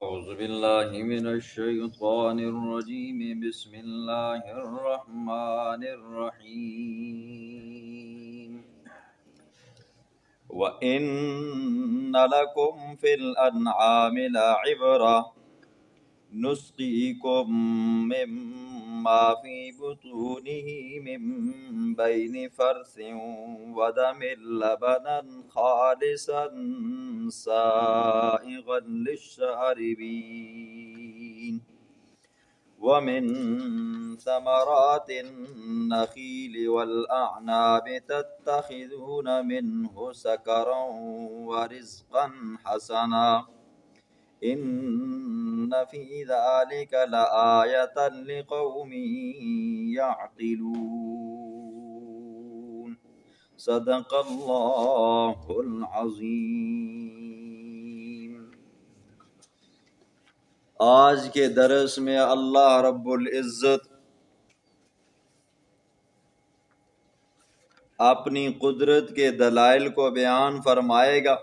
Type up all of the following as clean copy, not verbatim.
أعوذ بالله من الشيطان الرجيم بسم الله الرحمن الرحيم وإن لكم في الأنعام لعبرة نسقيكم مما في بطونه من بين فرث ودم لبنا خالصا سائغا للشاربين ومن ثمرات النخيل والأعناب تتخذون منه سكرا ورزقا حسنا إن في ذلك لآية لقوم يعقلون صدق اللہ العظیم۔ آج کے درس میں اللہ رب العزت اپنی قدرت کے دلائل کو بیان فرمائے گا،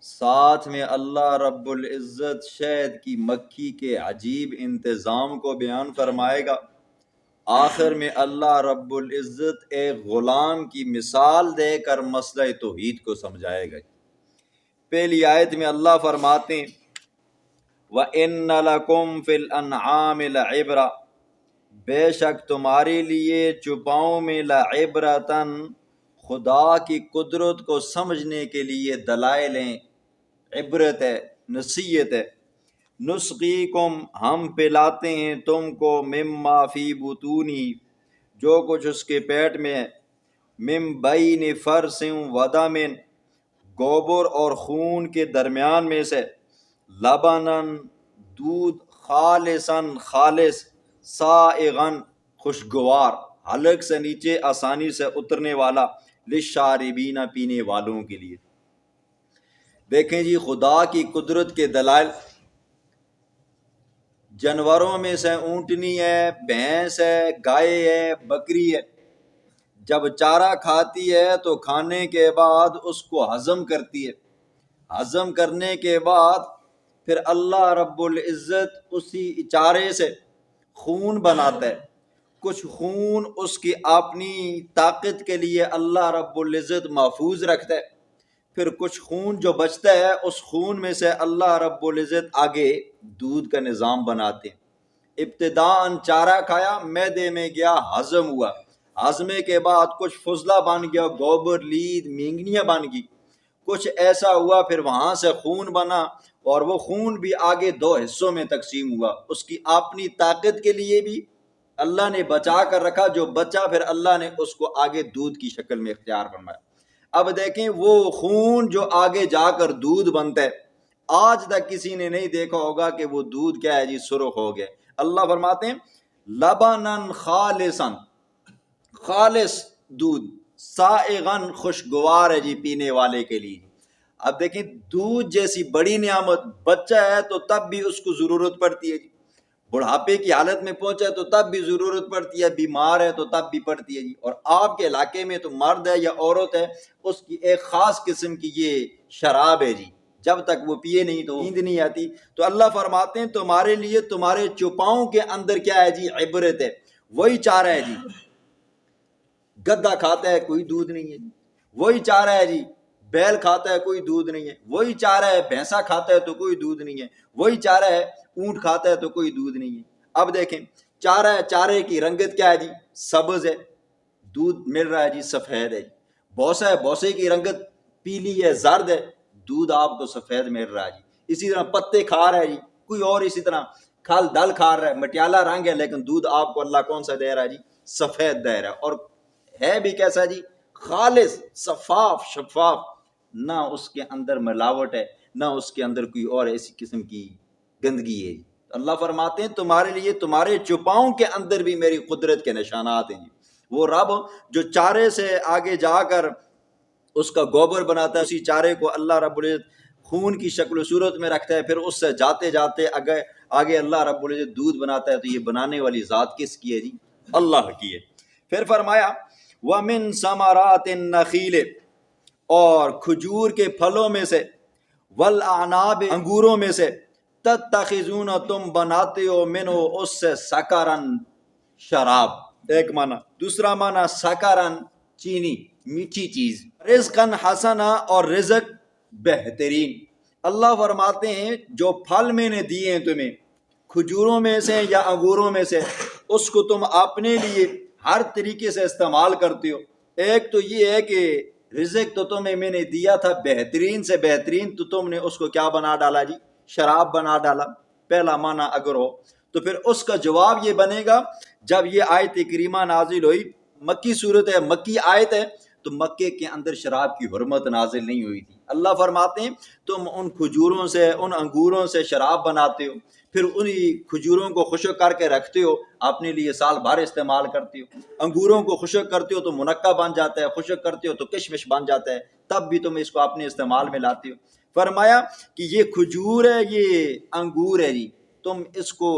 ساتھ میں اللہ رب العزت شہد کی مکھی کے عجیب انتظام کو بیان فرمائے گا، آخر میں اللہ رب العزت ایک غلام کی مثال دے کر مسئلہ توحید کو سمجھائے گا۔ پہلی آیت میں اللہ فرماتے ہیں وَإِنَّ لَكُمْ فِي الْأَنْعَامِ لَعِبْرَةً، بے شک تمہارے لیے چوپاؤں میں لعبرتاً خدا کی قدرت کو سمجھنے کے لیے دلائل ہیں، عبرت ہے، نصیحت ہے۔ نسقیکم، ہم پلاتے ہیں تم کو، مما فی بطونی، جو کچھ اس کے پیٹ میں ہے، من بین فرث ودم، گوبر اور خون کے درمیان میں سے، لبنن، دودھ، خالصاً، خالص، سائغاً، خوشگوار، حلق سے نیچے آسانی سے اترنے والا، للشاربین، پینے والوں کے لیے۔ دیکھیں جی، خدا کی قدرت کے دلائل، جانوروں میں سے اونٹنی ہے، بھینس ہے، گائے ہے، بکری ہے، جب چارہ کھاتی ہے تو کھانے کے بعد اس کو ہضم کرتی ہے، ہضم کرنے کے بعد پھر اللہ رب العزت اسی چارے سے خون بناتا ہے۔ کچھ خون اس کی اپنی طاقت کے لیے اللہ رب العزت محفوظ رکھتا ہے، پھر کچھ خون جو بچتا ہے اس خون میں سے اللہ رب العزت آگے دودھ کا نظام بناتے ہیں۔ ابتداءً چارہ کھایا، معدے میں گیا، ہضم ہوا، ہضمے کے بعد کچھ فضلہ بن گیا، گوبر، لید، مینگنیاں بن گئی، کچھ ایسا ہوا، پھر وہاں سے خون بنا، اور وہ خون بھی آگے دو حصوں میں تقسیم ہوا، اس کی اپنی طاقت کے لیے بھی اللہ نے بچا کر رکھا، جو بچا پھر اللہ نے اس کو آگے دودھ کی شکل میں اختیار فرمایا۔ اب دیکھیں وہ خون جو آگے جا کر دودھ بنتا ہے، آج تک کسی نے نہیں دیکھا ہوگا کہ وہ دودھ کیا ہے جی سرخ ہو گیا۔ اللہ فرماتے ہیں لبنن خالصاً، خالص دودھ، سائغاً، خوشگوار ہے جی پینے والے کے لیے۔ اب دیکھیں دودھ جیسی بڑی نعمت، بچہ ہے تو تب بھی اس کو ضرورت پڑتی ہے جی، بڑھاپے کی حالت میں پہنچا ہے تو تب بھی ضرورت پڑتی ہے، بیمار ہے تو تب بھی پڑتی ہے جی۔ اور آپ کے علاقے میں تو مرد ہے یا عورت ہے، اس کی ایک خاص قسم کی یہ شراب ہے جی، جب تک وہ پیے نہیں تو نیند نہیں آتی۔ تو اللہ فرماتے ہیں تمہارے لیے تمہارے چوپاؤں کے اندر کیا ہے جی، عبرت ہے۔ وہی چارہ ہے جی، گدھا کھاتا ہے کوئی دودھ نہیں ہے جی، وہی چارہ ہے جی، بیل کھاتا ہے کوئی دودھ نہیں ہے، وہی چارہ ہے بھینسا کھاتا ہے تو کوئی دودھ نہیں ہے، وہی چارہ ہے اونٹ کھاتا ہے تو کوئی دودھ نہیں ہے۔ اب دیکھیں چارہ ہے، چارے کی رنگت کیا ہے جی، سبز ہے، دودھ مل رہا ہے جی سفید ہے جی۔ بوسہ ہے، بوسے کی رنگت پیلی ہے، زرد ہے، دودھ آپ کو سفید مل رہا ہے جی۔ اسی طرح پتے کھا رہا ہے جی کوئی، اور اسی طرح کھل دل کھا رہا ہے، مٹیالہ رنگ ہے، لیکن دودھ آپ کو اللہ کون سا دے رہا ہے جی، سفید دے رہا ہے، اور ہے بھی کیسا جی، خالص، صفاف، شفاف، نہ اس کے اندر ملاوٹ ہے، نہ اس کے اندر کوئی اور ایسی قسم کی گندگی ہے۔ اللہ فرماتے ہیں تمہارے لیے تمہارے چوپاؤں کے اندر بھی میری قدرت کے نشانات ہیں جی۔ وہ رب جو چارے سے آگے جا کر اس کا گوبر بناتا ہے، اسی چارے کو اللہ رب العزت خون کی شکل و صورت میں رکھتا ہے، پھر اس سے جاتے جاتے آگے اللہ رب العزت دودھ بناتا ہے۔ تو یہ بنانے والی ذات کس کی ہے جی، اللہ کی ہے۔ پھر فرمایا وَمِن ثَمَرَاتِ النَّخِيلِ، اور کھجور کے پھلوں میں سے، وَالْأَعْنَابِ، انگوروں میں سے، تتخذون تم بناتے ہو منہ اس سے سکرن شراب، ایک معنی۔ دوسرا معنی سکرن چینی، میٹھی چیز۔ رزقن حسنا اور رزق بہترین۔ اللہ فرماتے ہیں جو پھل میں نے دیے ہیں تمہیں کھجوروں میں سے یا انگوروں میں سے، اس کو تم اپنے لیے ہر طریقے سے استعمال کرتے ہو۔ ایک تو یہ ہے کہ رزق تو تمہیں میں نے دیا تھا بہترین سے بہترین، تو تم نے اس کو کیا بنا ڈالا جی؟ شراب بنا ڈالا۔ پہلا معنی اگر ہو تو پھر اس کا جواب یہ بنے گا، جب یہ آیت کریمہ نازل ہوئی، مکی صورت ہے، مکی آیت ہے، تو مکے کے اندر شراب کی حرمت نازل نہیں ہوئی تھی۔ اللہ فرماتے ہیں تم ان کھجوروں سے، ان انگوروں سے شراب بناتے ہو، پھر انہی کھجوروں کو خشک کر کے رکھتے ہو، اپنے لیے سال بھر استعمال کرتے ہو۔ انگوروں کو خشک کرتے ہو تو منقع بن جاتا ہے، خشک کرتے ہو تو کشمش بن جاتا ہے، تب بھی تم اس کو اپنے استعمال میں لاتے ہو۔ فرمایا کہ یہ کھجور ہے، یہ انگور ہے جی، تم اس کو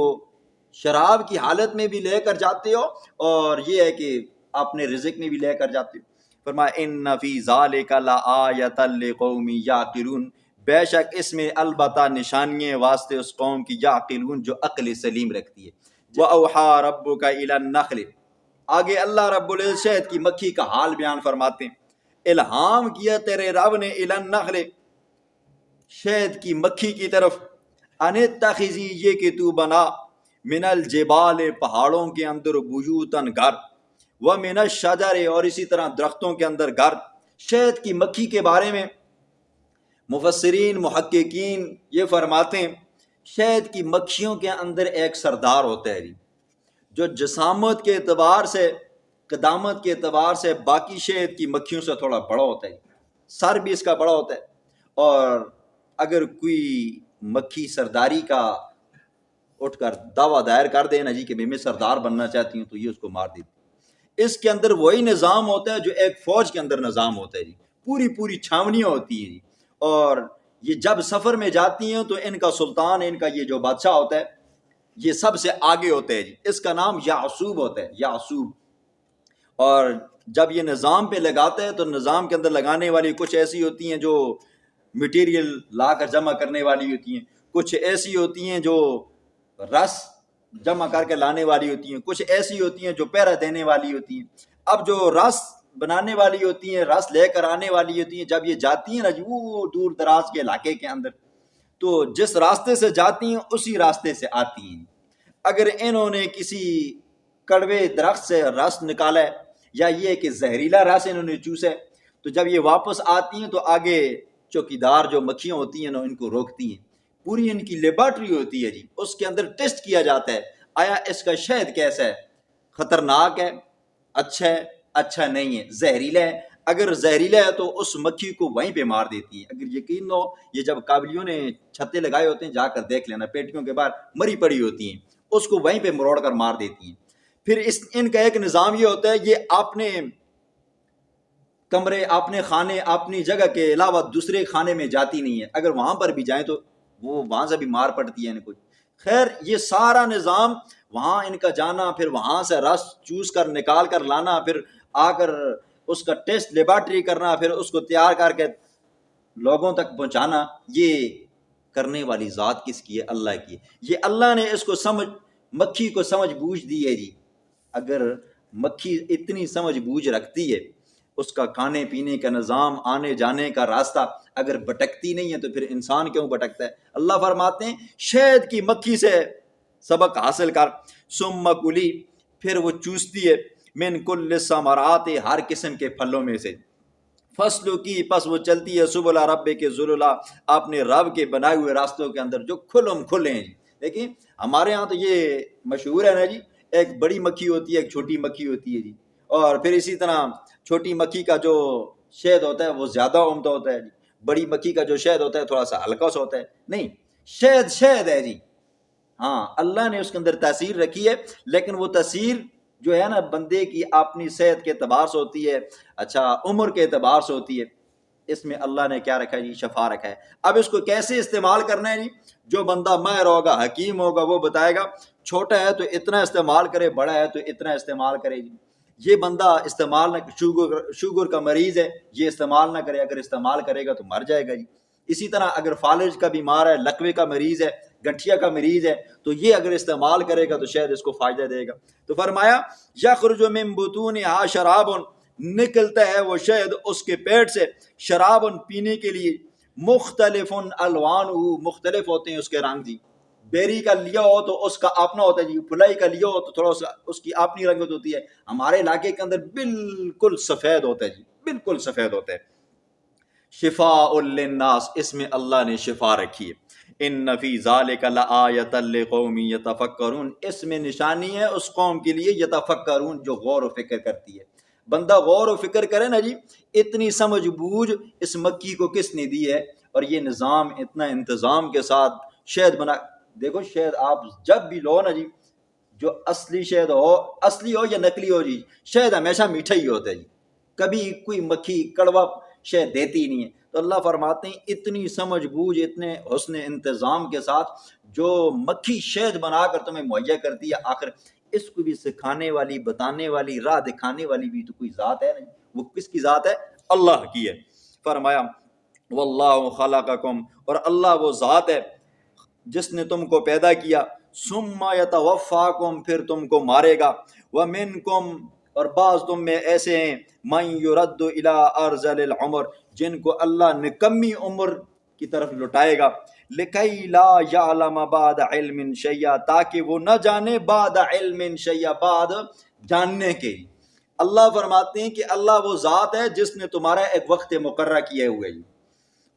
شراب کی حالت میں بھی لے کر جاتے ہو، اور یہ ہے کہ اپنے رزق میں بھی لے کر جاتے ہو۔ فرمایا ان فی ذالک لآیۃ لقوم یعقلون، بے شک اس میں البتہ نشانیاں واسطے اس قوم کی یعقلون جو عقل سلیم رکھتی ہے۔ وَأَوْحَىٰ رَبُّكَ إِلَى النَّخْلِ، آگے اللہ رب العزت شہد کی مکھی کا حال بیان فرماتے ہیں، الہام کیا تیرے رب نے إِلَى النَّخْلِ، شہد کی مکھی کی طرف، ان اتخذی، یہ کہ تو بنا، من الجبال، پہاڑوں کے اندر، بیوتاً گھر، ومن الشجر، اور اسی طرح درختوں کے اندر گھر۔ شہد کی مکھی کے بارے میں مفسرین محققین یہ فرماتے ہیں شہد کی مکھیوں کے اندر ایک سردار ہوتا ہے جی، جو جسامت کے اعتبار سے، قدامت کے اعتبار سے باقی شہد کی مکھیوں سے تھوڑا بڑا ہوتا ہے، سر بھی اس کا بڑا ہوتا ہے، اور اگر کوئی مکھی سرداری کا اٹھ کر دعویٰ دائر کر دے نا جی کہ میں سردار بننا چاہتی ہوں، تو یہ اس کو مار دیتی۔ اس کے اندر وہی نظام ہوتا ہے جو ایک فوج کے اندر نظام ہوتا ہے جی، پوری چھاونیاں ہوتی ہیں جی، اور یہ جب سفر میں جاتی ہیں تو ان کا سلطان، ان کا یہ جو بادشاہ ہوتا ہے، یہ سب سے آگے ہوتا ہے جی، اس کا نام یعصوب ہوتا ہے، یعصوب۔ اور جب یہ نظام پہ لگاتا ہے تو نظام کے اندر لگانے والی کچھ ایسی ہوتی ہیں جو مٹیریل لا کر جمع کرنے والی ہوتی ہیں، کچھ ایسی ہوتی ہیں جو رس جمع کر کے لانے والی ہوتی ہیں، کچھ ایسی ہوتی ہیں جو پیرا دینے والی ہوتی ہیں۔ اب جو رس بنانے والی ہوتی ہیں، رس لے کر آنے والی ہوتی ہیں، جب یہ جاتی ہیں نا جی وہ دور دراز کے علاقے کے اندر، تو جس راستے سے جاتی ہیں اسی راستے سے آتی ہیں۔ اگر انہوں نے کسی کڑوے درخت سے رس نکالا ہے، یا یہ کہ زہریلا رس انہوں نے چوسا ہے، تو جب یہ واپس آتی ہیں تو آگے چوکیدار جو مکھیاں ہوتی ہیں نا ان کو روکتی ہیں، پوری ان کی لیبارٹری ہوتی ہے جی، اس کے اندر ٹیسٹ کیا جاتا ہے آیا اس کا شہد کیسا ہے، خطرناک ہے، اچھا نہیں ہے، زہریلا ہے۔ اگر زہریلا ہے تو اس مکھی کو وہیں پہ مار دیتی ہے۔ اگر یقین نہ ہو، یہ جب قابلیوں نے چھتے لگائے ہوتے ہیں، جا کر دیکھ لینا، پیٹیوں کے باہر مری پڑی ہوتی ہیں، اس کو وہیں پہ مروڑ کر مار دیتی ہیں۔ پھر ان کا ایک نظام یہ ہوتا ہے، یہ اپنے کمرے، اپنے خانے، اپنی جگہ کے علاوہ دوسرے خانے میں جاتی نہیں ہے، اگر وہاں پر بھی جائیں تو وہ وہاں سے بھی مار پڑتی ہے ان کو۔ خیر یہ سارا نظام، وہاں ان کا جانا، پھر وہاں سے رس چوس کر نکال کر لانا، پھر آ کر اس کا ٹیسٹ لیبارٹری کرنا، پھر اس کو تیار کر کے لوگوں تک پہنچانا، یہ کرنے والی ذات کس کی ہے؟ اللہ کی ہے۔ یہ اللہ نے اس کو مکھی کو سمجھ بوجھ دی ہے جی۔ اگر مکھی اتنی سمجھ بوجھ رکھتی ہے، اس کا کھانے پینے کا نظام، آنے جانے کا راستہ اگر بھٹکتی نہیں ہے تو پھر انسان کیوں بھٹکتا ہے؟ اللہ فرماتے ہیں شہد کی مکھی سے سبق حاصل کر، ثم کلی، پھر وہ چوستی ہے، من کل ثمرات، ہر قسم کے پھلوں میں سے، فصلوں کی، پس وہ چلتی ہے، سبل رب کے ذللا، اپنے رب کے بنائے ہوئے راستوں کے اندر جو کھلم کھلے ہیں جی۔ دیکھیں ہمارے ہاں تو یہ مشہور ہے نا جی، ایک بڑی مکھی ہوتی ہے، ایک چھوٹی مکھی ہوتی ہے جی، اور پھر اسی طرح چھوٹی مکھی کا جو شہد ہوتا ہے وہ زیادہ عمدہ ہوتا ہے جی، بڑی مکھی کا جو شہد ہوتا ہے تھوڑا سا ہلکا سا ہوتا ہے۔ نہیں، شہد ہے جی، ہاں اللہ نے اس کے اندر تاثیر رکھی ہے، لیکن وہ تاثیر جو ہے نا بندے کی اپنی صحت کے اعتبار سے ہوتی ہے، اچھا عمر کے اعتبار سے ہوتی ہے۔ اس میں اللہ نے کیا رکھا ہے جی؟ شفا رکھا ہے۔ اب اس کو کیسے استعمال کرنا ہے جی؟ جو بندہ ماہر ہوگا، حکیم ہوگا، وہ بتائے گا، چھوٹا ہے تو اتنا استعمال کرے، بڑا ہے تو اتنا استعمال کرے جی۔ یہ بندہ استعمال نہ، شوگر کا مریض ہے، یہ استعمال نہ کرے، اگر استعمال کرے گا تو مر جائے گا جی۔ اسی طرح اگر فالج کا بیمار ہے، لقوے کا مریض ہے، گٹھیا کا مریض ہے تو یہ اگر استعمال کرے گا تو شہد اس کو فائدہ دے گا. تو فرمایا یخرج من بطونہا شراب، نکلتا ہے وہ شہد اس کے پیٹ سے، شراب پینے کے لیے، مختلف الوانہ، مختلف ہوتے ہیں اس کے رنگ جی. بیری کا لیا ہو تو اس کا اپنا ہوتا ہے جی، پھلائی کا لیا ہو تو تھوڑا سا اس کی اپنی رنگت ہوتی ہے. ہمارے علاقے کے اندر بالکل سفید ہوتا ہے جی، بالکل سفید ہوتا ہے. شفاء للناس، اس میں اللہ نے شفا رکھی ہے. ان فی ذالک لآیۃ لقوم یتفکرون، اس میں نشانی ہے اس قوم کے لیے یتفکرون جو غور و فکر کرتی ہے. بندہ غور و فکر کرے نا جی، اتنی سمجھ بوجھ اس مکھی کو کس نے دی ہے، اور یہ نظام اتنا انتظام کے ساتھ شہد بنا. دیکھو شہد آپ جب بھی لو نا جی، جو اصلی شہد ہو، اصلی ہو یا نکلی ہو جی، شہد ہمیشہ میٹھا ہی ہوتا ہے جی، کبھی کوئی مکھی کڑوا شہد دیتی نہیں ہے. تو اللہ فرماتے ہیں اتنی سمجھ بوجھ، اتنے حسن انتظام کے ساتھ جو مکھی شہد بنا کر تمہیں مہیا کرتی ہے، آخر اس کو بھی سکھانے والی، بتانے والی، راہ دکھانے والی بھی تو کوئی ذات ہے نہیں. وہ کس کی ذات ہے؟ اللہ کی ہے. فرمایا واللہ خلقکم، اور اللہ وہ ذات ہے جس نے تم کو پیدا کیا، ثم یتوفاکم، پھر تم کو مارے گا، ومنکم، اور بعض تم میں ایسے ہیں، من یرد الی ارذل العمر، جن کو اللہ نکمی عمر کی طرف لٹائے گا، لکی لا یعلم بعد علم شیئا، تاکہ وہ نہ جانے بعد علم شیئا، بعد جاننے کے. اللہ فرماتے ہیں کہ اللہ وہ ذات ہے جس نے تمہارا ایک وقت مقررہ کیے ہوئے ہے.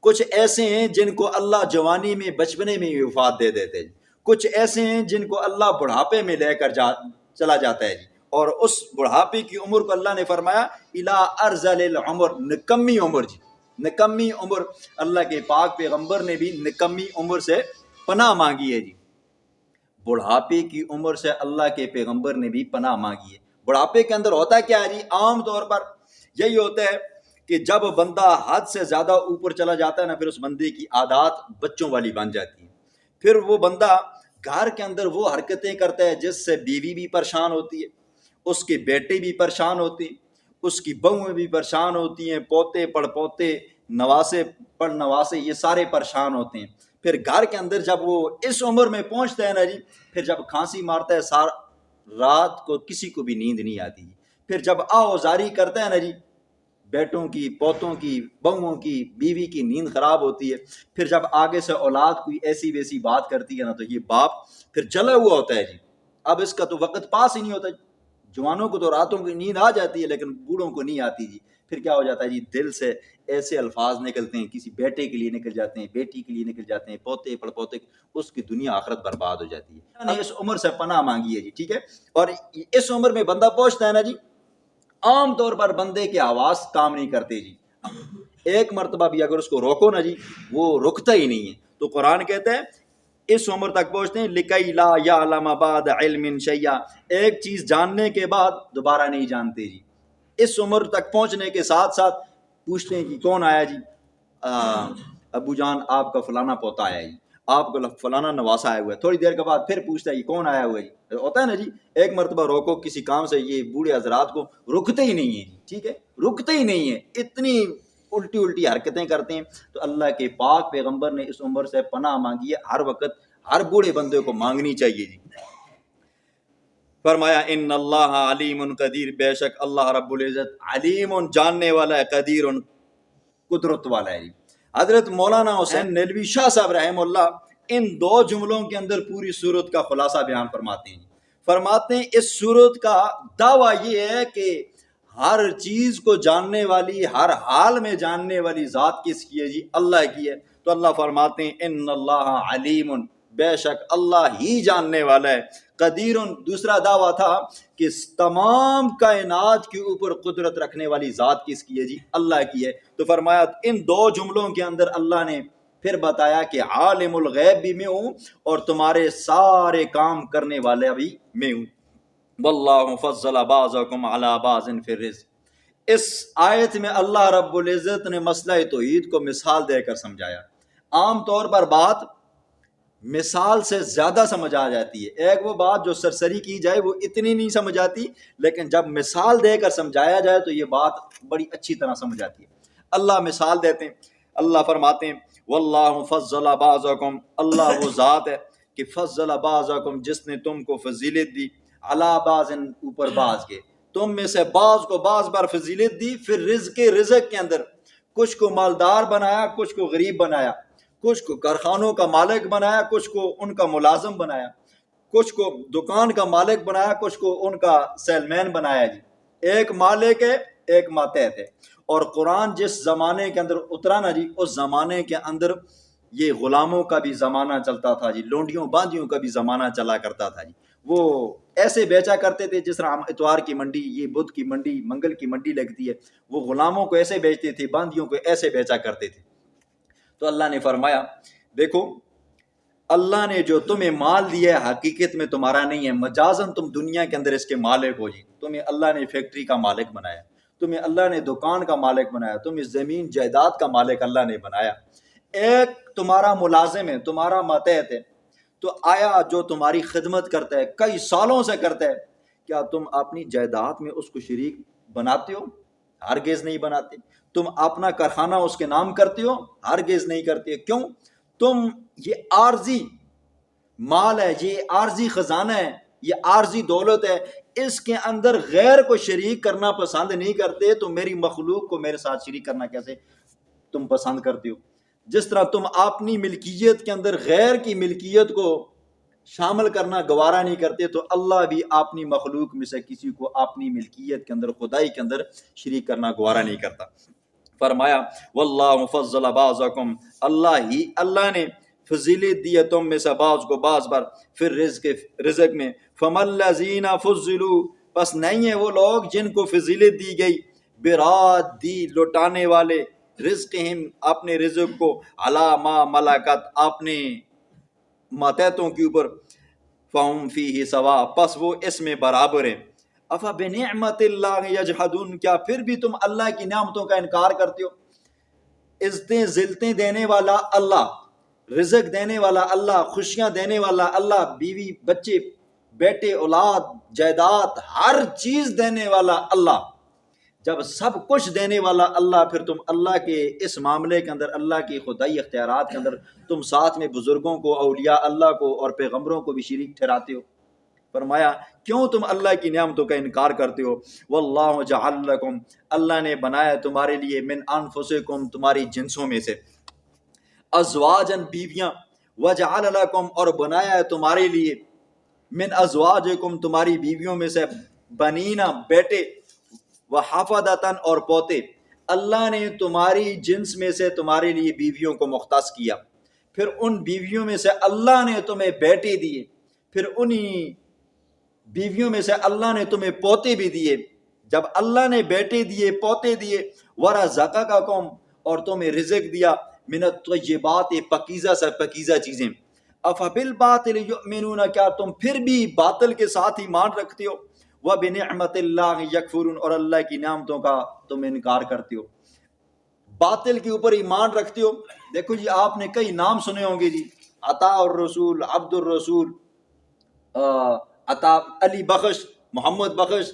کچھ ایسے ہیں جن کو اللہ جوانی میں، بچپنے میں وفات دے دیتے ہیں، کچھ ایسے ہیں جن کو اللہ بڑھاپے میں لے کر چلا جاتا ہے جی، اور اس بڑھاپے کی عمر کو اللہ نے فرمایا الی ارذل العمر، نکمی عمر جی، نکمی عمر. اللہ کے پاک پیغمبر نے بھی نکمی عمر سے پناہ مانگی ہے جی، بڑھاپے کی عمر سے اللہ کے پیغمبر نے بھی پناہ مانگی ہے. بڑھاپے کے اندر ہوتا کیا ہے جی؟ عام طور پر یہی ہوتا ہے کہ جب بندہ حد سے زیادہ اوپر چلا جاتا ہے نا، پھر اس بندے کی عادات بچوں والی بن جاتی ہیں. پھر وہ بندہ گھر کے اندر وہ حرکتیں کرتا ہے جس سے بیوی بھی پریشان ہوتی ہے، اس کے بیٹے بھی پریشان ہوتے ہیں، اس کی بہویں بھی پریشان ہوتی ہیں، پوتے پڑ پوتے، نواسے پڑ نواسے، یہ سارے پریشان ہوتے ہیں. پھر گھر کے اندر جب وہ اس عمر میں پہنچتا ہے نا جی، پھر جب کھانسی مارتا ہے رات کو کسی کو بھی نیند نہیں آتی. پھر جب آوازاری کرتا ہے نا جی، بیٹوں کی، پوتوں کی، بہووں کی، بیوی کی نیند خراب ہوتی ہے. پھر جب آگے سے اولاد کوئی ایسی ویسی بات کرتی ہے نا، تو یہ باپ پھر جلا ہوا ہوتا ہے جی. اب اس کا تو وقت پاس ہی نہیں ہوتا. جوانوں کو تو راتوں کی نیند آ جاتی ہے لیکن بوڑھوں کو نہیں آتی جی. پھر کیا ہو جاتا ہے جی، دل سے ایسے الفاظ نکلتے ہیں، کسی بیٹے کے لیے نکل جاتے ہیں، بیٹی کے لیے نکل جاتے ہیں، پوتے پڑ پوتے، اس کی دنیا آخرت برباد ہو جاتی ہے. اس عمر سے پناہ مانگی ہے جی، ٹھیک ہے. اور اس عمر میں بندہ پہنچتا ہے نا جی، عام طور پر بندے کے حواس کام نہیں کرتے جی. ایک مرتبہ بھی اگر اس کو روکو نا جی، وہ رکتا ہی نہیں ہے. تو قرآن کہتا ہے اس عمر تک پہنچتے ہیں لکی لا یعلم بعد علم شیئا، ایک چیز جاننے کے بعد دوبارہ نہیں جانتے جی. اس عمر تک پہنچنے کے ساتھ ساتھ پوچھتے ہیں کہ کون آیا جی؟ ابو جان آپ کا فلانا پوتا آیا جی، آپ کو فلانا نواسا آیا ہوا ہے. تھوڑی دیر کے بعد پھر پوچھتا ہے یہ کون آیا ہوا ہے جی. ہوتا ہے نا جی، ایک مرتبہ روکو کسی کام سے، یہ بوڑھے حضرات کو رکتے ہی نہیں ہیں جی، ٹھیک ہے، رکتے ہی نہیں ہیں، اتنی الٹی الٹی حرکتیں کرتے ہیں. تو اللہ کے پاک پیغمبر نے اس عمر سے پناہ مانگی ہے، ہر وقت ہر بوڑھے بندے کو مانگنی چاہیے جی. فرمایا ان اللہ علیم قدیر، بے شک اللہ رب العزت علیم، جاننے والا ہے، قدیر، قدرت والا ہے. حضرت مولانا حسین نیلوی شاہ صاحب رحم اللہ ان دو جملوں کے اندر پوری سورت کا خلاصہ بیان فرماتے ہیں. فرماتے ہیں اس سورت کا دعویٰ یہ ہے کہ ہر چیز کو جاننے والی، ہر حال میں جاننے والی ذات کس کی ہے جی؟ اللہ کی ہے. تو اللہ فرماتے ہیں ان اللہ علیم، بے شک اللہ ہی جاننے والا ہے، قدیر. دوسرا دعویٰ تھا کہ تمام کائنات کے اوپر قدرت رکھنے والی ذات کس کی ہے جی؟ اللہ کی ہے. تو فرمایا ان دو جملوں کے اندر اللہ نے پھر بتایا کہ عالم الغیب بھی میں ہوں اور تمہارے سارے کام کرنے والے بھی میں ہوں. واللہ فضل بعضکم علی بعض فی الرزق. اس آیت میں اللہ رب العزت نے مسئلہ توحید کو مثال دے کر سمجھایا. عام طور پر بات مثال سے زیادہ سمجھ آ جاتی ہے. ایک وہ بات جو سرسری کی جائے وہ اتنی نہیں سمجھ آتی، لیکن جب مثال دے کر سمجھایا جائے تو یہ بات بڑی اچھی طرح سمجھ آتی ہے. اللہ مثال دیتے ہیں، اللہ فرماتے ہیں واللہ فضل بعضکم، اللہ وہ ذات ہے کہ فضل بعضکم، جس نے تم کو فضیلت دی، علی بعض، اوپر بعض کے، تم میں سے بعض کو بعض بار فضیلت دی، پھر رزق کے اندر کچھ کو مالدار بنایا، کچھ کو غریب بنایا، کچھ کو کارخانوں کا مالک بنایا، کچھ کو ان کا ملازم بنایا، کچھ کو دکان کا مالک بنایا، کچھ کو ان کا سیل مین بنایا جی۔ ایک مالک ہے، ایک ماتحت ہے۔ اور قرآن جس زمانے کے اندر اترا نا جی، اس زمانے کے اندر یہ غلاموں کا بھی زمانہ چلتا تھا جی، لونڈیوں باندیوں کا بھی زمانہ چلا کرتا تھا جی۔ وہ ایسے بیچا کرتے تھے جس طرح ہم اتوار کی منڈی، یہ بدھ کی منڈی، منگل کی منڈی لگتی ہے، وہ غلاموں کو ایسے بیچتے تھے، باندیوں کو ایسے بیچا کرتے تھے۔ تو اللہ نے فرمایا دیکھو، اللہ نے جو تمہیں مال دیا ہے حقیقت میں تمہارا نہیں ہے، مجازن تم دنیا کے اندر اس کے مالک ہو جی۔ تمہیں اللہ نے فیکٹری کا مالک بنایا، تمہیں اللہ نے دکان کا مالک بنایا، تمہیں زمین جائیداد کا مالک اللہ نے بنایا۔ ایک تمہارا ملازم ہے، تمہارا ماتحت ہے، تو آیا جو تمہاری خدمت کرتا ہے، کئی سالوں سے کرتا ہے، کیا تم اپنی جائیداد میں اس کو شریک بناتے ہو؟ ہرگز نہیں بناتے۔ تم اپنا کارخانہ اس کے نام کرتے ہو؟ ہرگز نہیں کرتے۔ کیوں؟ تم یہ عارضی مال ہے، یہ عارضی خزانہ ہے، یہ عارضی دولت ہے، اس کے اندر غیر کو شریک کرنا پسند نہیں کرتے، تو میری مخلوق کو میرے ساتھ شریک کرنا کیسے تم پسند کرتے ہو؟ جس طرح تم اپنی ملکیت کے اندر غیر کی ملکیت کو شامل کرنا گوارا نہیں کرتے، تو اللہ بھی اپنی مخلوق میں سے کسی کو اپنی ملکیت کے اندر، خدائی کے اندر شریک کرنا گوارا نہیں کرتا۔ فرمایا واللہ فضل بعضکم، اللہ نے فضیلت دی ہے تم میں سے بعض کو بعض بار، پھر رزق میں، فَمَا الَّذِينَ فُضِّلُوا، پس نہیں ہیں وہ لوگ جن کو فضیلت دی گئی، برادی لوٹانے والے، رزقہم اپنے رزق کو، علی ما ملکت اپنے ماتحتوں کے اوپر، فہم فیہ سوا، پس وہ اس میں برابر ہیں۔ افبنعمت اللہ یجحدون، کیا پھر بھی تم اللہ کی نعمتوں کا انکار کرتے ہو؟ عزتیں ذلتیں دینے والا اللہ، رزق دینے والا اللہ، خوشیاں دینے والا اللہ، بیوی بچے بیٹے اولاد جائیداد ہر چیز دینے والا اللہ، جب سب کچھ دینے والا اللہ، پھر تم اللہ کے اس معاملے کے اندر، اللہ کی خدائی اختیارات کے اندر، تم ساتھ میں بزرگوں کو، اولیاء اللہ کو اور پیغمبروں کو بھی شریک ٹھہراتے ہو۔ فرمایا کیوں تم اللہ کی نعمتوں کا انکار کرتے ہو؟ واللہ جعل لکم، اللہ نے بنایا تمہارے لیے، من انفسکم تمہاری جنسوں میں سے، ازواجن بیویاں، وجعل لکم اور بنایا ہے تمہارے لیے، من ازواجکم تمہاری بیویوں میں سے، بنینا بیٹے، وحفدتن اور پوتے۔ اللہ نے تمہاری جنس میں سے تمہارے لیے بیویوں کو مختص کیا، پھر ان بیویوں میں سے اللہ نے تمہیں بیٹے دیے، پھر انہی بیویوں میں سے اللہ نے تمہیں پوتے بھی دیے۔ جب اللہ نے بیٹے دیے، پوتے دیے، ورزقکم اور تمہیں رزق دیا، من الطیبات پاکیزہ سے پاکیزہ چیزیں، افبالباطل یؤمنون، کیا تم پھر بھی باطل کے ساتھ ایمان رکھتے ہو؟ وبنعمت اللہ یکفرون اور اللہ کی نعمتوں کا تم انکار کرتے ہو، باطل کے اوپر ایمان رکھتے ہو۔ دیکھو جی، آپ نے کئی نام سنے ہوں گے جی، عطا الرسول، عبد الرسول، عطا علی بخش، محمد بخش،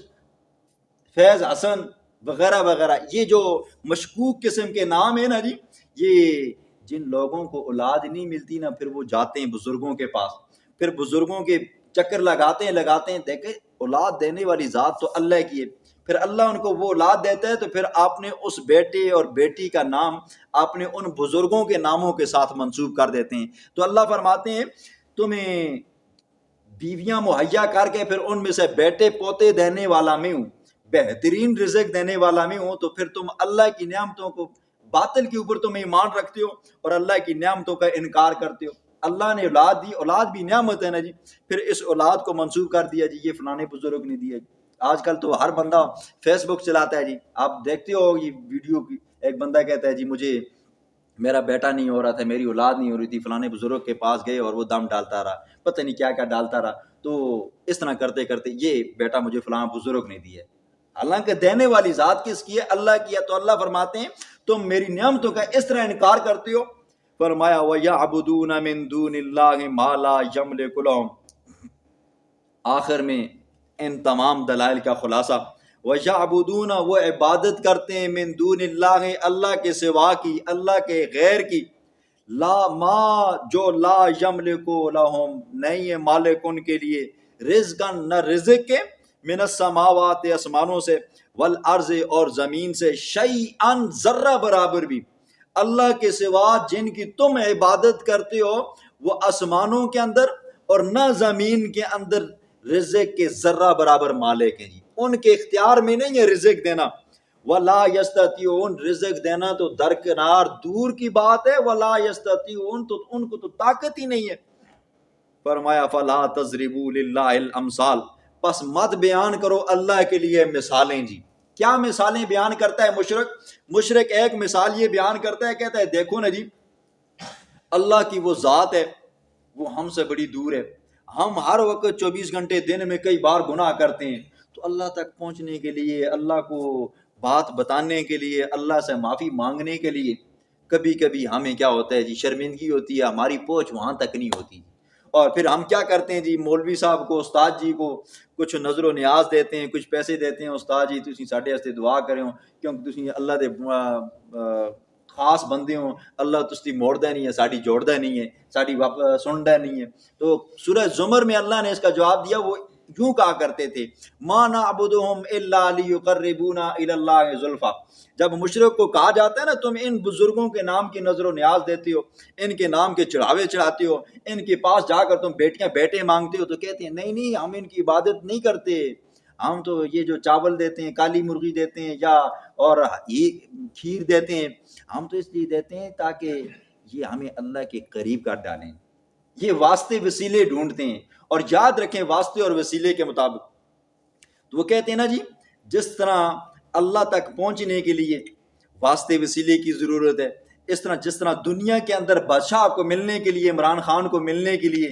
فیض حسن وغیرہ وغیرہ، یہ جو مشکوک قسم کے نام ہیں نا جی، یہ جن لوگوں کو اولاد نہیں ملتی نا، پھر وہ جاتے ہیں بزرگوں کے پاس، پھر بزرگوں کے چکر لگاتے ہیں، دیکھیں اولاد دینے والی ذات تو اللہ کی ہے، پھر اللہ ان کو وہ اولاد دیتا ہے، تو پھر آپ نے اس بیٹے اور بیٹی کا نام آپ نے ان بزرگوں کے ناموں کے ساتھ منسوب کر دیتے ہیں۔ تو اللہ فرماتے ہیں تمہیں بیویاں مہیا کر کے پھر ان میں سے بیٹے پوتے دینے والا میں ہوں، بہترین رزق دینے والا میں ہوں، تو پھر تم اللہ کی نعمتوں کو، باطل کے اوپر تم ایمان رکھتے ہو اور اللہ کی نعمتوں کا انکار کرتے ہو۔ اللہ نے اولاد دی، اولاد بھی نعمت ہے نا جی، پھر اس اولاد کو منسوب کر دیا جی یہ فلانے بزرگ نے دیا جی۔ آج کل تو ہر بندہ فیس بک چلاتا ہے جی، آپ دیکھتے ہو یہ ویڈیو کی، ایک بندہ کہتا ہے جی مجھے میرا بیٹا نہیں ہو رہا تھا، میری اولاد نہیں ہو رہی تھی، فلانے بزرگ کے پاس گئے اور وہ دم ڈالتا رہا، پتہ نہیں کیا کیا ڈالتا رہا، تو اس طرح کرتے کرتے یہ بیٹا مجھے فلاں بزرگ نے دیا ہے۔ حالانکہ دینے والی ذات کس کی ہے؟ اللہ کی ہے۔ تو اللہ فرماتے ہیں تم میری نعمتوں کا اس طرح انکار کرتے ہو۔ فرمایا وَيَعْبُدُونَ مِن دُونِ اللَّهِ مَا لَا يَمْلِكُ لَهُمْ، آخر میں ان تمام دلائل کا خلاصہ، وَيَعْبُدُونَ وہ عبادت کرتے ہیں، من دون اللہ اللہ کے سوا کی، اللہ کے غیر کی، لا ما جو لا یملکو لہم نہیں ہے مالک ان کے لیے، رزقن نہ رزق کے، من السماوات آسمانوں سے، والارض اور زمین سے، شیئن ذرہ برابر بھی، اللہ کے سوا جن کی تم عبادت کرتے ہو وہ آسمانوں کے اندر اور نہ زمین کے اندر رزق کے ذرہ برابر مالک ہیں جی، ان کے اختیار میں نہیں ہے رزق دینا۔ ولا یستطیعون، رزق دینا تو درکنار دور کی بات ہے، ولا یستطیعون تو ان کو تو طاقت ہی نہیں ہے۔ فرمایا فلا تضربوا للہ الامثال، پس مت بیان کرو اللہ کے لیے مثالیں جی۔ کیا مثالیں بیان کرتا ہے مشرک ایک مثال یہ بیان کرتا ہے، کہتا ہے دیکھو نا جی، اللہ کی وہ ذات ہے وہ ہم سے بڑی دور ہے، ہم ہر وقت 24 گھنٹے دن میں کئی بار گناہ کرتے ہیں، تو اللہ تک پہنچنے کے لیے، اللہ کو بات بتانے کے لیے، اللہ سے معافی مانگنے کے لیے کبھی کبھی ہمیں کیا ہوتا ہے جی، شرمندگی ہوتی ہے، ہماری پہنچ وہاں تک نہیں ہوتی، اور پھر ہم کیا کرتے ہیں جی، مولوی صاحب کو، استاد جی کو کچھ نظر و نیاز دیتے ہیں، کچھ پیسے دیتے ہیں، استاد جی تسی ساڈے واسطے دعا کرو کیونکہ تسی اللہ دے خاص بندے ہوں، اللہ تسی موڑدا نہیں ہے، ساڈی جوڑدا نہیں ہے، ساڈی سندا نہیں ہے۔ تو سورہ زمر میں اللہ نے اس کا جواب دیا، وہ یوں کہا کرتے تھے، ما نعبدہم الا لیقربونا الی اللہ زلفی، جب مشرک کو کہا جاتا ہے نا تم ان بزرگوں کے نام کی نظر و نیاز دیتے ہو، ان کے نام کے چڑھاوے چڑھاتے ہو، ان کے پاس جا کر تم بیٹیاں بیٹے مانگتے ہو، تو کہتے ہیں نہیں ہم ان کی عبادت نہیں کرتے، ہم تو یہ جو چاول دیتے ہیں، کالی مرغی دیتے ہیں، یا اور کھیر دیتے ہیں، ہم تو اس لیے دیتے ہیں تاکہ یہ ہمیں اللہ کے قریب کر ڈالیں، یہ واسطے وسیلے ڈھونڈتے ہیں۔ اور یاد رکھیں واسطے اور وسیلے کے مطابق تو وہ کہتے ہیں نا جی، جس طرح اللہ تک پہنچنے کے لیے واسطے وسیلے کی ضرورت ہے، اس طرح جس طرح دنیا کے اندر بادشاہ کو ملنے کے لیے، عمران خان کو ملنے کے لیے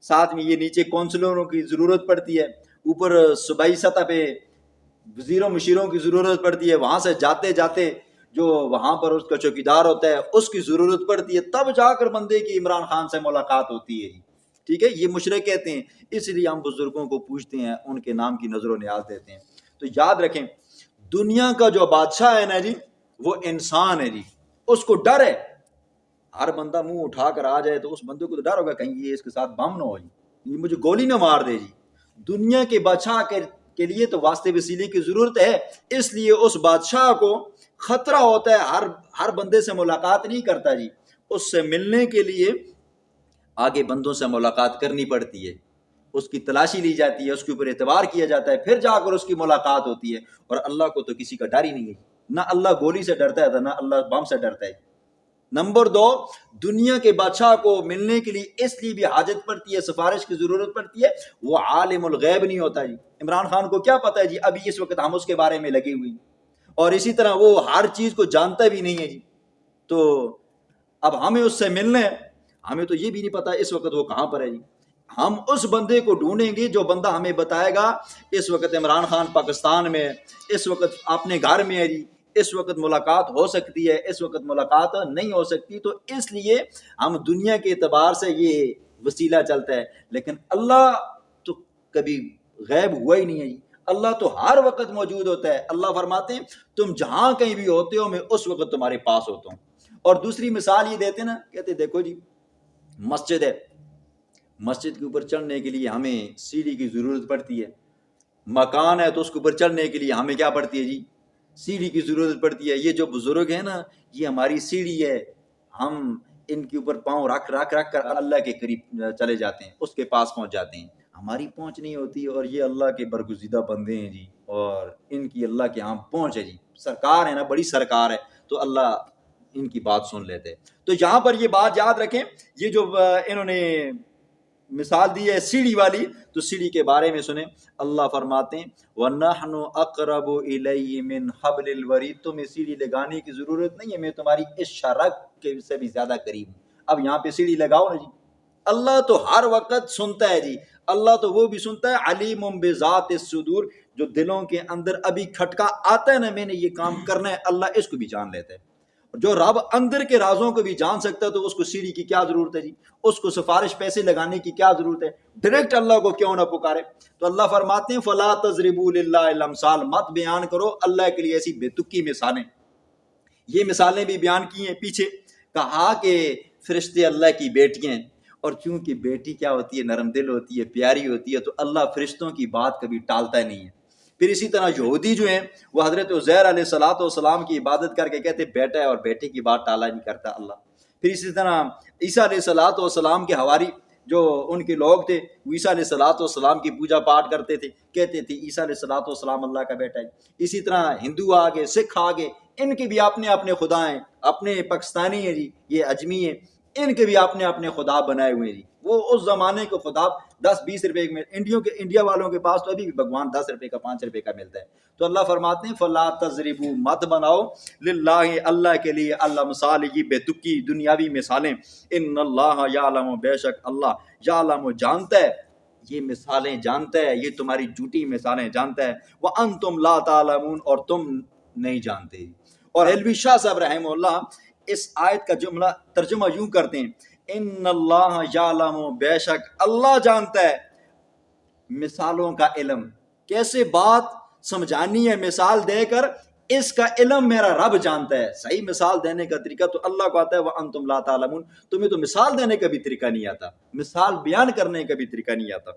ساتھ میں یہ نیچے کونسلروں کی ضرورت پڑتی ہے، اوپر صوبائی سطح پہ وزیروں مشیروں کی ضرورت پڑتی ہے، وہاں سے جاتے جاتے جو وہاں پر اس کا چوکیدار ہوتا ہے اس کی ضرورت پڑتی ہے، تب جا کر بندے کی عمران خان سے ملاقات ہوتی ہے۔ ٹھیک ہے، یہ مشرک کہتے ہیں اس لیے ہم بزرگوں کو پوچھتے ہیں، ان کے نام کی نظر و نیاز دیتے ہیں۔ تو یاد رکھیں دنیا کا جو بادشاہ ہے نا جی، وہ انسان ہے جی، اس کو ڈر ہے، ہر بندہ منہ اٹھا کر آ جائے تو اس بندے کو تو ڈر ہوگا کہیں یہ اس کے ساتھ بم نہ ہو جی، یہ مجھے گولی نہ مار دے جی۔ دنیا کے بادشاہ کے لیے تو واسطے وسیلے کی ضرورت ہے، اس لیے اس بادشاہ کو خطرہ ہوتا ہے، ہر بندے سے ملاقات نہیں کرتا جی، اس سے ملنے کے لیے آگے بندوں سے ملاقات کرنی پڑتی ہے، اس کی تلاشی لی جاتی ہے، اس کے اوپر اعتبار کیا جاتا ہے، پھر جا کر اس کی ملاقات ہوتی ہے۔ اور اللہ کو تو کسی کا ڈر ہی نہیں ہے، نہ اللہ گولی سے ڈرتا ہے نہ اللہ بم سے ڈرتا ہے۔ نمبر 2، دنیا کے بادشاہ کو ملنے کے لیے اس لیے بھی حاجت پڑتی ہے، سفارش کی ضرورت پڑتی ہے، وہ عالم الغیب نہیں ہوتا جی۔ عمران خان کو کیا پتہ ہے جی، ابھی اس وقت ہم اس کے بارے میں لگے ہوئے ہیں، اور اسی طرح وہ ہر چیز کو جانتا بھی نہیں ہے جی۔ تو اب ہمیں اس سے ملنا ہے، ہمیں تو یہ بھی نہیں پتا اس وقت وہ کہاں پر ہے جی۔ ہم اس بندے کو ڈھونڈیں گے جو بندہ ہمیں بتائے گا اس وقت عمران خان پاکستان میں ہے، اس وقت اپنے گھر میں ہے جی، اس وقت ملاقات ہو سکتی ہے، اس وقت ملاقات نہیں ہو سکتی۔ تو اس لیے ہم دنیا کے اعتبار سے یہ وسیلہ چلتا ہے، لیکن اللہ تو کبھی غیب ہوا ہی نہیں ہے جی، اللہ تو ہر وقت موجود ہوتا ہے۔ اللہ فرماتے ہیں تم جہاں کہیں بھی ہوتے ہو میں اس وقت تمہارے پاس ہوتا ہوں۔ اور دوسری مثال یہ دیتے نا، کہتے دیکھو جی مسجد ہے، مسجد کے اوپر چڑھنے کے لیے ہمیں سیڑھی کی ضرورت پڑتی ہے، مکان ہے تو اس کے اوپر چڑھنے کے لیے ہمیں کیا پڑتی ہے جی، سیڑھی کی ضرورت پڑتی ہے۔ یہ جو بزرگ ہیں نا، یہ ہماری سیڑھی ہے، ہم ان کے اوپر پاؤں رکھ کر اللہ کے قریب چلے جاتے ہیں، اس کے پاس پہنچ جاتے ہیں، ہماری پہنچ نہیں ہوتی، اور یہ اللہ کے برگزیدہ بندے ہیں جی، اور ان کی اللہ کے ہاں پہنچ ہے جی، سرکار ہے نا، بڑی سرکار ہے، تو اللہ ان کی بات سن لیتے ہیں۔ تو یہاں پر یہ بات یاد رکھیں، یہ جو انہوں نے مثال دی ہے سیڑھی والی، تو سیڑھی کے بارے میں سنیں، اللہ فرماتے ہیں وَنَحْنُ أَقْرَبُ إِلَيْهِ مِنْ حَبْلِ الْوَرِيدِ، تمہیں سیڑھی لگانے کی ضرورت نہیں ہے، میں تمہاری اس شرک کے سے بھی زیادہ قریب ہوں۔ اب یہاں پہ سیڑھی لگاؤ نا جی، اللہ تو ہر وقت سنتا ہے جی، اللہ تو وہ بھی سنتا ہے، علیم بذات الصدور، جو دلوں کے اندر ابھی کھٹکا آتا ہے نا میں نے یہ کام کرنا ہے، اللہ اس کو بھی جان لیتا ہے۔ جو رب اندر کے رازوں کو بھی جان سکتا ہے تو اس کو سیڑھی کی کیا ضرورت ہے جی، اس کو سفارش پیسے لگانے کی کیا ضرورت ہے، ڈائریکٹ اللہ کو کیوں نہ پکارے۔ تو اللہ فرماتے ہیں فلا تضربوا للہ الامثال، مت بیان کرو اللہ کے لیے ایسی بے تکی مثالیں۔ یہ مثالیں بھی بیان کی ہیں پیچھے، کہا کہ فرشتے اللہ کی بیٹیاں ہیں، اور چونکہ بیٹی کیا ہوتی ہے، نرم دل ہوتی ہے، پیاری ہوتی ہے، تو اللہ فرشتوں کی بات کبھی ٹالتا ہی نہیں ہے۔ پھر اسی طرح یہودی جو ہیں وہ حضرت عزیر علیہ السلام کی عبادت کر کے کہتے بیٹا ہے، اور بیٹے کی بات ٹالا نہیں کرتا اللہ۔ پھر اسی طرح عیسیٰ علیہ السلام کے حواری جو ان کے لوگ تھے، وہ عیسیٰ علیہ السلام کی پوجا پاٹ کرتے تھے، کہتے تھے عیسیٰ علیہ السلام اللہ کا بیٹا ہے۔ اسی طرح ہندو آگے، سکھ آگے، ان کے بھی اپنے اپنے خدا ہیں، اپنے پاکستانی ہیں جی، یہ اجمی ہیں، ان کے بھی اپنے اپنے خدا بنائے ہوئے ہیں جی۔ وہ اس زمانے کے خدا 10-20 روپے میں، انڈیا والوں کے پاس تو ابھی بھی بھگوان 10 روپے کا 5 روپے کا ملتا ہے۔ تو اللہ فرماتے ہیں فلا تضربوا، مت بناؤ، للہ اللہ کے لیے، اللہ مثالیں بے تکی دنیاوی مثالیں، ان اللہ یعلم، بے شک اللہ، یعلم جانتا ہے، یہ مثالیں جانتا ہے، یہ تمہاری جھوٹی مثالیں جانتا ہے، وانتم لا تعلمون، اور تم نہیں جانتے۔ اور علوی شاہ صاحب رحمہ اللہ اس آیت کا جملہ ترجمہ یوں کرتے ہیں، ان اللہ یعلم، بے شک اللہ جانتا ہے، مثالوں کا علم، کیسے بات سمجھانی ہے مثال دے کر، اس کا علم میرا رب جانتا ہے۔ صحیح مثال دینے کا طریقہ تو اللہ کو آتا ہے، وَأَنْتُمْ لَا تَعْلَمُونَ، تمہیں تو مثال دینے کا بھی طریقہ نہیں آتا، مثال بیان کرنے کا بھی طریقہ نہیں آتا۔